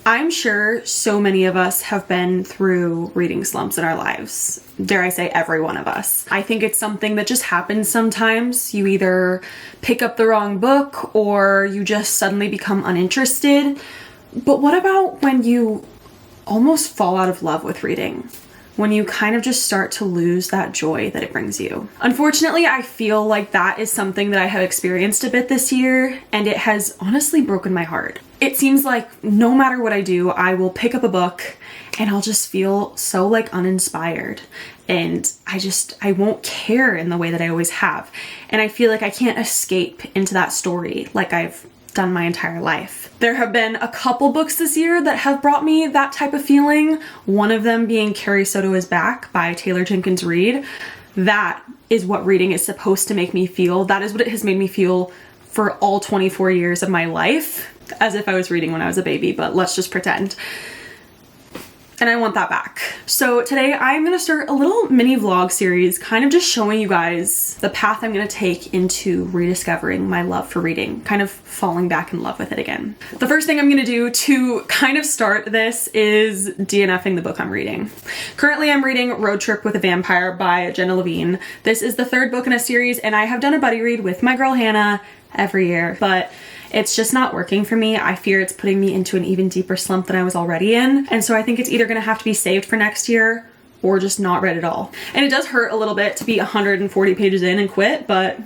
I'm sure so many of us have been through reading slumps in our lives. Dare I say every one of us. I think it's something that just happens sometimes. You either pick up the wrong book or you just suddenly become uninterested. But what about when you almost fall out of love with reading? When you kind of just start to lose that joy that it brings you. Unfortunately, I feel like that is something that I have experienced a bit this year, and it has honestly broken my heart. It seems like no matter what I do, I will pick up a book and I'll just feel so like uninspired. And I won't care in the way that I always have. And I feel like I can't escape into that story like I've done my entire life. There have been a couple books this year that have brought me that type of feeling. One of them being Carrie Soto Is Back by Taylor Jenkins Reid. That is what reading is supposed to make me feel. That is what it has made me feel for all 24 years of my life, as if I was reading when I was a baby, but let's just pretend. And I want that back. So today I'm gonna start a little mini vlog series, kind of just showing you guys the path I'm gonna take into rediscovering my love for reading, kind of falling back in love with it again. The first thing I'm gonna do to kind of start this is DNFing the book I'm reading. Currently I'm reading Road Trip with a Vampire by Jenna Levine. This is the third book in a series, and I have done a buddy read with my girl Hannah every year, but it's just not working for me. I fear it's putting me into an even deeper slump than I was already in. And so I think it's either gonna have to be saved for next year or just not read at all. And it does hurt a little bit to be 140 pages in and quit, but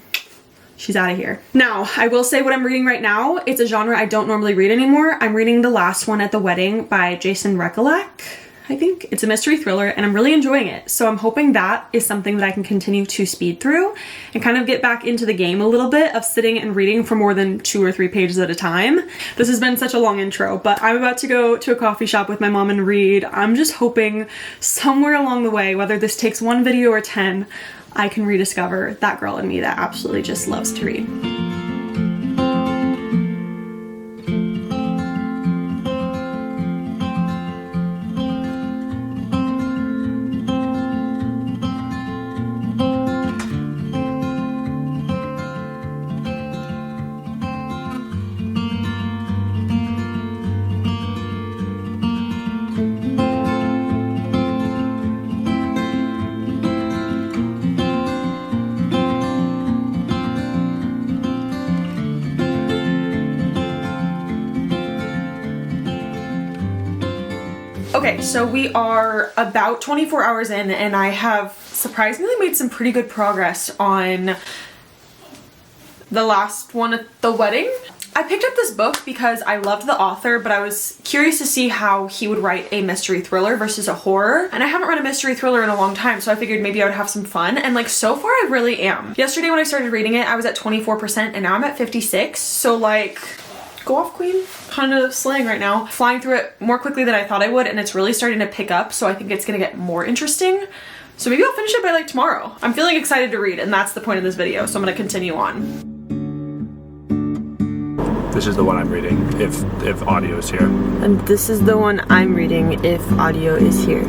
she's out of here. Now, I will say what I'm reading right now, it's a genre I don't normally read anymore. I'm reading The Last One at the Wedding by Jason Rekulak. I think it's a mystery thriller and I'm really enjoying it. So I'm hoping that is something that I can continue to speed through and kind of get back into the game a little bit of sitting and reading for more than 2 or 3 pages at a time. This has been such a long intro, but I'm about to go to a coffee shop with my mom and read. I'm just hoping somewhere along the way, whether this takes 1 video or 10, I can rediscover that girl in me that absolutely just loves to read. Okay, so we are about 24 hours in and I have surprisingly made some pretty good progress on The Last One at the Wedding. I picked up this book because I loved the author, but I was curious to see how he would write a mystery thriller versus a horror. And I haven't read a mystery thriller in a long time, so I figured maybe I would have some fun. And like so far I really am. Yesterday when I started reading it, I was at 24% and now I'm at 56. So like, go off queen. Kind of slaying right now. Flying through it more quickly than I thought I would, and it's really starting to pick up, so I think it's gonna get more interesting. So maybe I'll finish it by like tomorrow. I'm feeling excited to read, and that's the point of this video, so I'm gonna continue on. This is the one I'm reading, if audio is here. And this is the one I'm reading, if audio is here.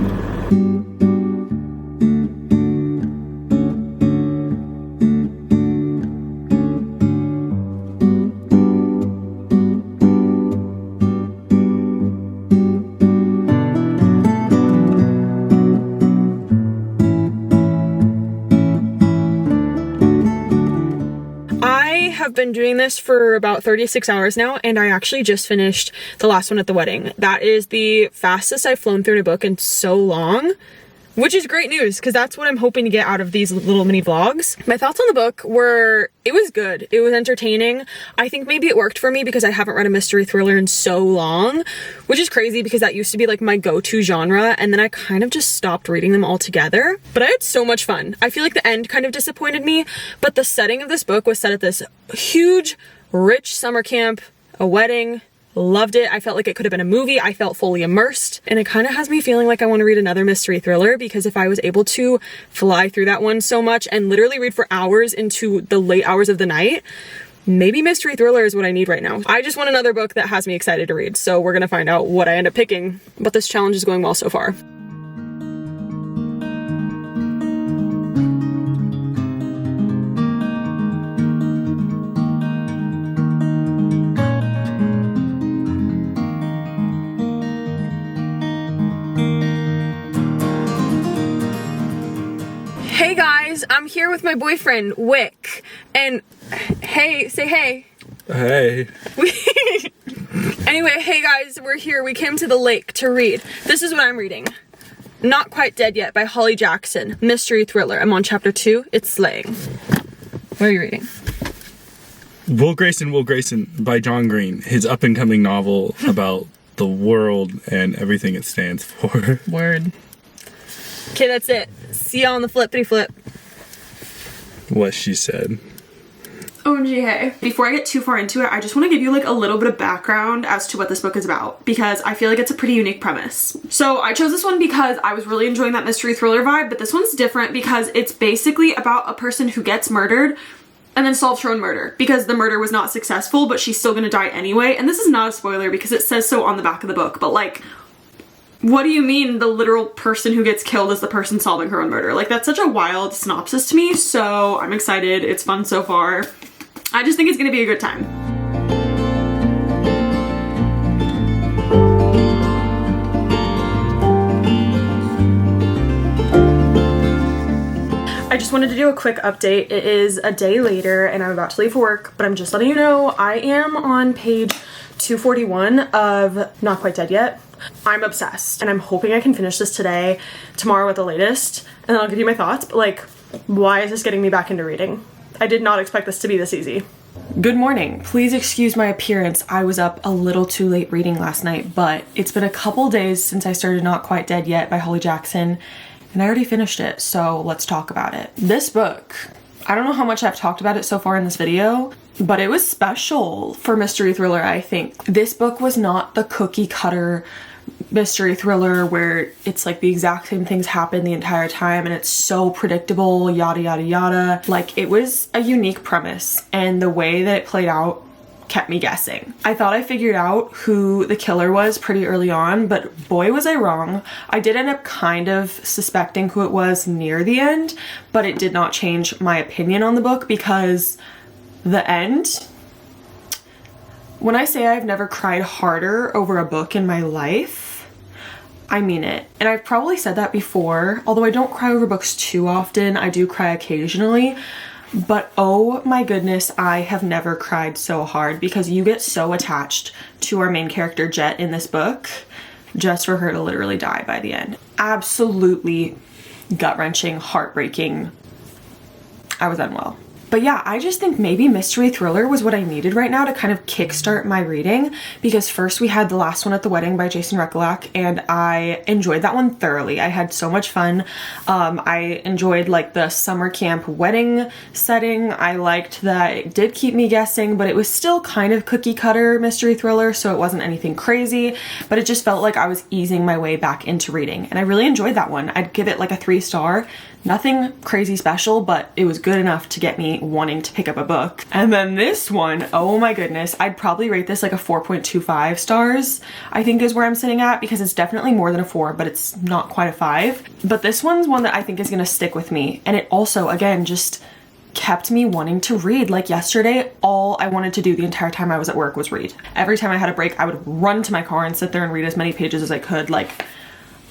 I've been doing this for about 36 hours now, and I actually just finished The Last One at the Wedding. That is the fastest I've flown through a book in so long, which is great news because that's what I'm hoping to get out of these little mini vlogs. My thoughts on the book were, it was good. It was entertaining. I think maybe it worked for me because I haven't read a mystery thriller in so long, which is crazy because that used to be like my go-to genre, and then I kind of just stopped reading them altogether. But I had so much fun. I feel like the end kind of disappointed me, but the setting of this book was set at this huge, rich summer camp, a wedding. Loved it. I felt like it could have been a movie. I felt fully immersed, and it kind of has me feeling like I want to read another mystery thriller, because if I was able to fly through that one so much and literally read for hours into the late hours of the night, maybe mystery thriller is what I need right now. I just want another book that has me excited to read, so we're gonna find out what I end up picking, but this challenge is going well so far. guys, I'm here with my boyfriend, Wick. And hey, say hey. Hey. Anyway, hey guys, we're here. We came to the lake to read. This is what I'm reading. Not Quite Dead Yet by Holly Jackson. Mystery thriller. I'm on chapter 2. It's slaying. What are you reading? Will Grayson by John Green. His up-and-coming novel about the world and everything it stands for. Word. Okay, that's it. See y'all on the flippity flip. What she said. OMG, hey. Before I get too far into it, I just want to give you like a little bit of background as to what this book is about, because I feel like it's a pretty unique premise. So I chose this one because I was really enjoying that mystery thriller vibe, but this one's different because it's basically about a person who gets murdered and then solves her own murder because the murder was not successful, but she's still gonna die anyway. And this is not a spoiler because it says so on the back of the book, but like, what do you mean the literal person who gets killed is the person solving her own murder? Like, that's such a wild synopsis to me, so I'm excited. It's fun so far. I just think it's gonna be a good time. I just wanted to do a quick update. It is a day later and I'm about to leave for work, but I'm just letting you know I am on page 241 of Not Quite Dead Yet. I'm obsessed and I'm hoping I can finish this today, tomorrow at the latest, and then I'll give you my thoughts, but like, why is this getting me back into reading? I did not expect this to be this easy. Good morning. Please excuse my appearance. I was up a little too late reading last night, but it's been a couple days since I started Not Quite Dead Yet by Holly Jackson, and I already finished it, so let's talk about it. This book, I don't know how much I've talked about it so far in this video, but it was special for mystery thriller, I think. This book was not the cookie cutter mystery thriller where it's like the exact same things happen the entire time and it's so predictable, yada yada yada. Like, it was a unique premise and the way that it played out kept me guessing. I thought I figured out who the killer was pretty early on, but boy was I wrong. I did end up kind of suspecting who it was near the end, but it did not change my opinion on the book because the end, when I say I've never cried harder over a book in my life, I mean it. And I've probably said that before, although I don't cry over books too often. I do cry occasionally, but oh my goodness, I have never cried so hard because you get so attached to our main character Jet in this book just for her to literally die by the end. Absolutely gut-wrenching, heartbreaking. I was unwell. But yeah, I just think maybe mystery thriller was what I needed right now to kind of kickstart my reading, because first we had The Last One at the Wedding by Jason Rekulak, and I enjoyed that one thoroughly. I had so much fun. I enjoyed like the summer camp wedding setting. I liked that it did keep me guessing, but it was still kind of cookie cutter mystery thriller, so it wasn't anything crazy, but it just felt like I was easing my way back into reading, and I really enjoyed that one. I'd give it like a 3-star. Nothing crazy special, but it was good enough to get me wanting to pick up a book. And then this one, oh my goodness, I'd probably rate this like a 4.25 stars, I think is where I'm sitting at, because it's definitely more than a 4, but it's not quite a 5. But this one's one that I think is gonna stick with me. And it also, again, just kept me wanting to read. Like yesterday, all I wanted to do the entire time I was at work was read. Every time I had a break, I would run to my car and sit there and read as many pages as I could. Like,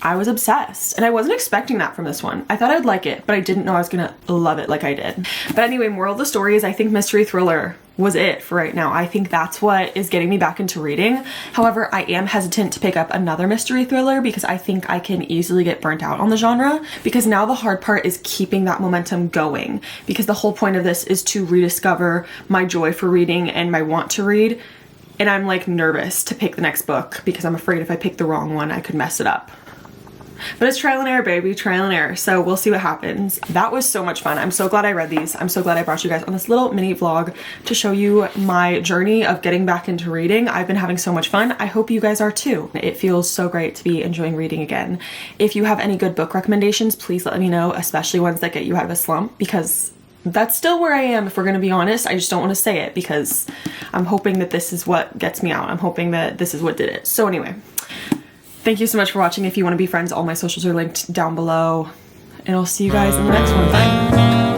I was obsessed, and I wasn't expecting that from this one. I thought I'd like it, but I didn't know I was gonna love it like I did. But anyway, moral of the story is I think mystery thriller was it for right now. I think that's what is getting me back into reading. However, I am hesitant to pick up another mystery thriller because I think I can easily get burnt out on the genre, because now the hard part is keeping that momentum going, because the whole point of this is to rediscover my joy for reading and my want to read. And I'm like nervous to pick the next book because I'm afraid if I pick the wrong one, I could mess it up. But it's trial and error, baby, trial and error. So we'll see what happens. That was so much fun. I'm so glad I read these. I'm so glad I brought you guys on this little mini vlog to show you my journey of getting back into reading. I've been having so much fun. I hope you guys are too. It feels so great to be enjoying reading again. If you have any good book recommendations, please let me know, especially ones that get you out of a slump, because that's still where I am, if we're gonna be honest. I just don't want to say it because I'm hoping that this is what gets me out. I'm hoping that this is what did it. So anyway, thank you so much for watching. If you want to be friends, all my socials are linked down below, and I'll see you guys in the next one. Bye.